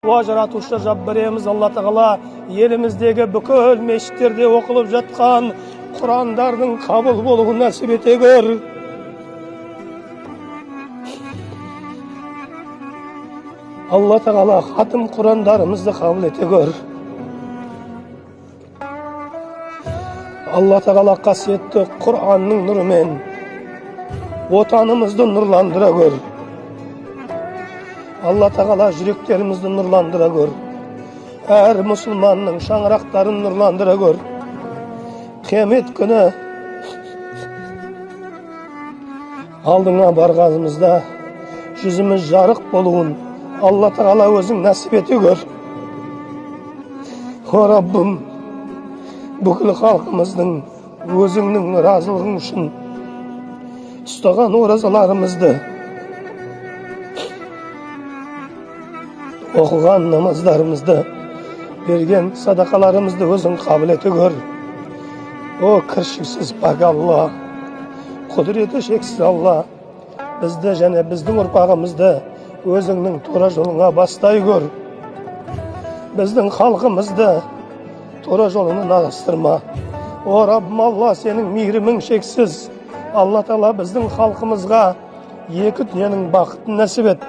Жаратушы Жаббарымыз Алла Тағала еліміздегі бүкіл мешіттерде оқылып жатқан Құрандардың қабыл болуын нәсіп ете көр. Алла Тағала хатым Құрандарымызды қабыл ете көр. Алла Тағала қасиетті Құранның нұрымен отанымызды нұрландыра көр. Алла Тағала жүректерімізді нұрландыра көр. Әр мұсылманның шаңырақтарын нұрландыра көр. Қиямет күні алдыңа барғанымызда жүзіміз жарық болуын Алла Тағала өзің нәсіп ете көр. О Раббым, бүкіл халқымыздың өзіңнің разылығың үшін ұстаған оразаларымызды, оқыған намаздарымызды, берген садақаларымызды өзің қабыл ете көр. О кіршіксіз пак Алла, құдіреті шексіз Алла, бізді және біздің ұрпағымызды өзіңнің тура жолыңа бастай көр. Біздің халқымызды тура жолыңнан адастырма. О Раббым Алла, сенің мейірімің шексіз. Алла Тағала біздің халқымызға екі дүниенің бақытын нәсіп ет.